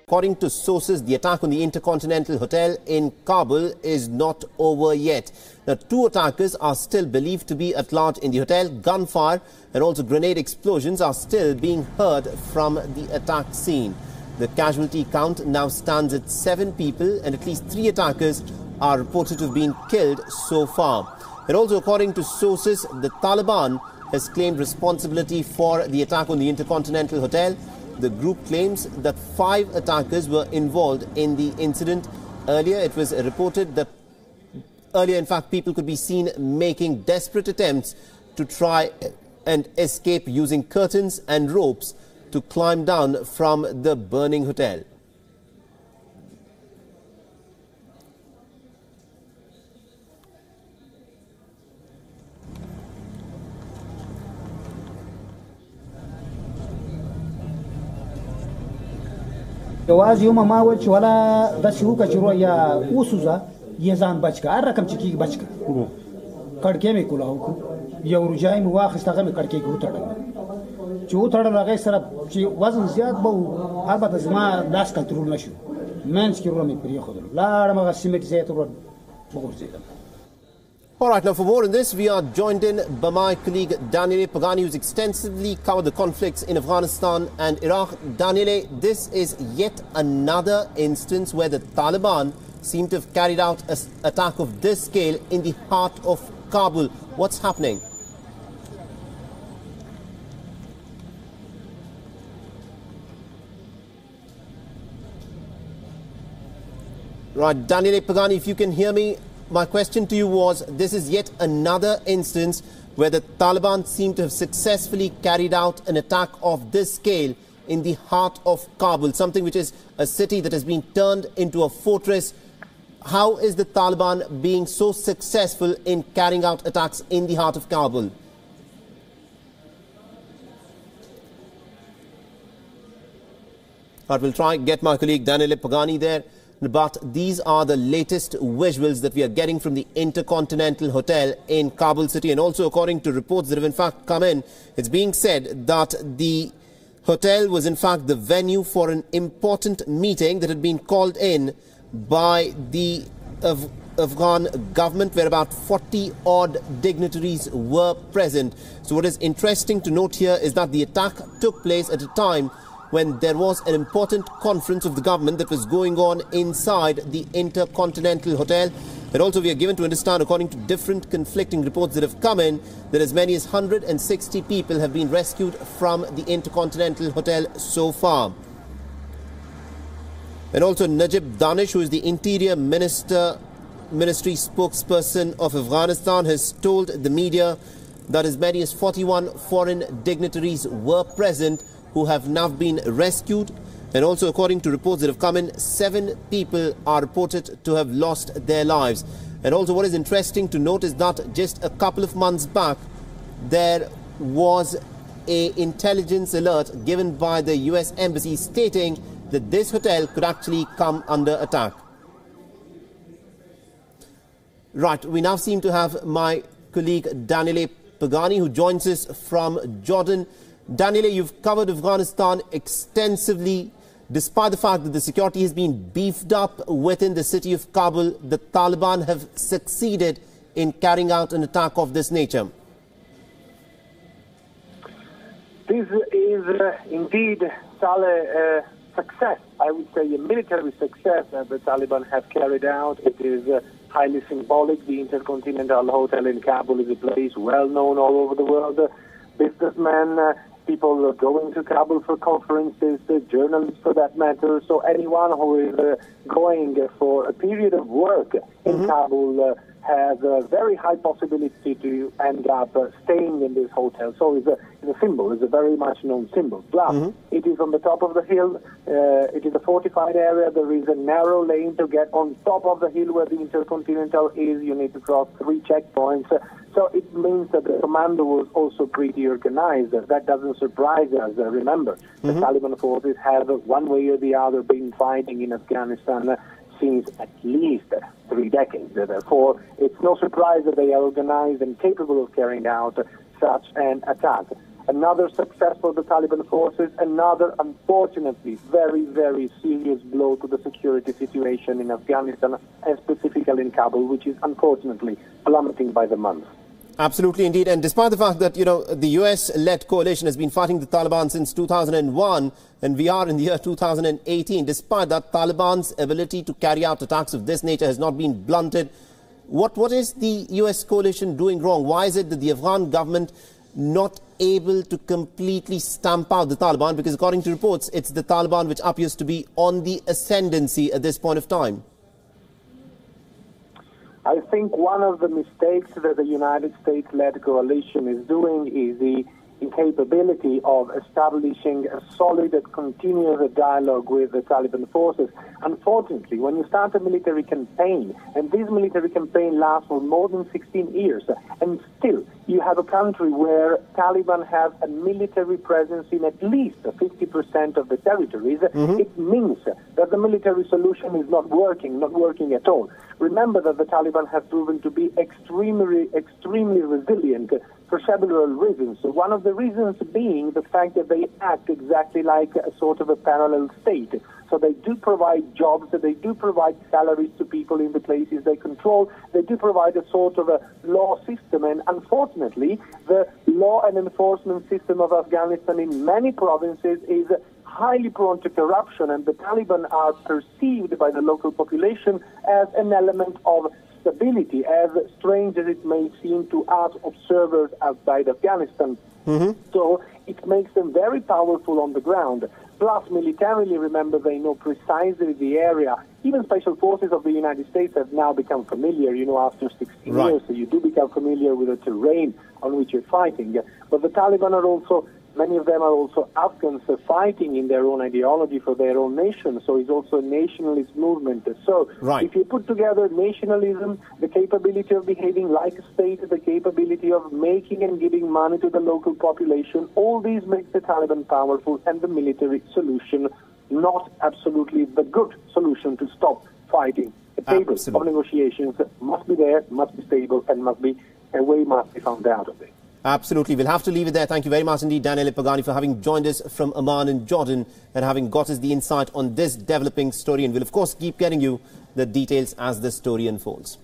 According to sources, the attack on the Intercontinental Hotel in Kabul is not over yet. Now, 2 attackers are still believed to be at large in the hotel. Gunfire and also grenade explosions are still being heard from the attack scene. The casualty count now stands at 7 people, and at least 3 attackers are reported to have been killed so far. And also, according to sources, the Taliban has claimed responsibility for the attack on the Intercontinental Hotel. The group claims that 5 attackers were involved in the incident. Earlier, it was reported that in fact, people could be seen making desperate attempts to try and escape using curtains and ropes to climb down from the burning hotel. جواز يوم ما وجه ولا ده شو كشرو يا وسوزا يزان بچكا رقم چکی بچكا کڑکے میں کولا ہو یو رجائی میں واخ استغه میں کڑکے کو تړل چې تړل هغه سره چې وزن زیات بو البته زما لاس کنټرول نشو منځ کې ورو مې پرې خو لا ما سیمټ زیات ور وګورځیدم. All right, now for more on this, we are joined in by my colleague Daniele Pagani, who's extensively covered the conflicts in Afghanistan and Iraq. Daniele, this is yet another instance where the Taliban seem to have carried out an attack of this scale in the heart of Kabul. What's happening? Right, Daniele Pagani, if you can hear me, my question to you was, this is yet another instance where the Taliban seem to have successfully carried out an attack of this scale in the heart of Kabul, something which is a city that has been turned into a fortress. How is the Taliban being so successful in carrying out attacks in the heart of Kabul? Right, we'll try and get my colleague Daniele Pagani there. But these are the latest visuals that we are getting from the Intercontinental Hotel in Kabul city. And also, according to reports that have in fact come in, it's being said that the hotel was in fact the venue for an important meeting that had been called in by the Afghan government, where about 40-odd dignitaries were present. So what is interesting to note here is that the attack took place at a time when there was an important conference of the government that was going on inside the Intercontinental Hotel. And also we are given to understand, according to different conflicting reports that have come in, that as many as 160 people have been rescued from the Intercontinental Hotel so far. And also Najib Danish, who is the Interior Ministry spokesperson of Afghanistan, has told the media that as many as 41 foreign dignitaries were present who have now been rescued. And also, according to reports that have come in, 7 people are reported to have lost their lives. And also what is interesting to note is that just a couple of months back, there was an intelligence alert given by the US Embassy stating that this hotel could actually come under attack. Right, we now seem to have my colleague Daniele Pagani, who joins us from Jordan. Daniele, you've covered Afghanistan extensively. Despite the fact that the security has been beefed up within the city of Kabul, the Taliban have succeeded in carrying out an attack of this nature. This is indeed, Saleh, success. I would say a military success that the Taliban have carried out. It is highly symbolic. The Intercontinental Hotel in Kabul is a place well known all over the world. Businessmen, people going to Kabul for conferences, journalists for that matter. So anyone who is going for a period of work in Kabul has a very high possibility to end up staying in this hotel. So it's a symbol, it's a very much known symbol. Plus, it is on the top of the hill, it is a fortified area, there is a narrow lane to get on top of the hill where the Intercontinental is. You need to cross 3 checkpoints. So it means that the commando was also pretty organized. That doesn't surprise us. Remember, the Taliban forces have one way or the other been fighting in Afghanistan since at least 3 decades. Therefore, it's no surprise that they are organized and capable of carrying out such an attack. Another success for the Taliban forces, another, unfortunately, very, very serious blow to the security situation in Afghanistan, and specifically in Kabul, which is unfortunately plummeting by the month. Absolutely, indeed. And despite the fact that, the US-led coalition has been fighting the Taliban since 2001, and we are in the year 2018, despite that, Taliban's ability to carry out attacks of this nature has not been blunted. What is the US coalition doing wrong? Why is it that the Afghan government not able to completely stamp out the Taliban? Because according to reports, it's the Taliban which appears to be on the ascendancy at this point of time. I think one of the mistakes that the United States-led coalition is doing is the incapability of establishing a solid and continuous dialogue with the Taliban forces. Unfortunately, when you start a military campaign, and this military campaign lasts for more than 16 years, and still you have a country where Taliban have a military presence in at least 50% of the territories, it means that the military solution is not working at all. Remember that the Taliban have proven to be extremely resilient for several reasons. So one of the reasons being the fact that they act exactly like a sort of a parallel state. So they do provide jobs, they do provide salaries to people in the places they control, they do provide a sort of a law system, and unfortunately the law and enforcement system of Afghanistan in many provinces is highly prone to corruption, and the Taliban are perceived by the local population as an element of stability, as strange as it may seem to us observers outside Afghanistan. So it makes them very powerful on the ground. Plus, militarily, remember, they know precisely the area. Even special forces of the United States have now become familiar, after 16 years. So you do become familiar with the terrain on which you're fighting. But the Taliban are also, many of them are also Afghans fighting in their own ideology for their own nation. So it's also a nationalist movement. So if you put together nationalism, the capability of behaving like a state, the capability of making and giving money to the local population, all these make the Taliban powerful, and the military solution not absolutely the good solution to stop fighting. The table of negotiations must be there, must be stable, and a way must be found out of it. Absolutely. We'll have to leave it there. Thank you very much indeed, Daniel Pagani, for having joined us from Amman in Jordan and having got us the insight on this developing story. And we'll, of course, keep getting you the details as the story unfolds.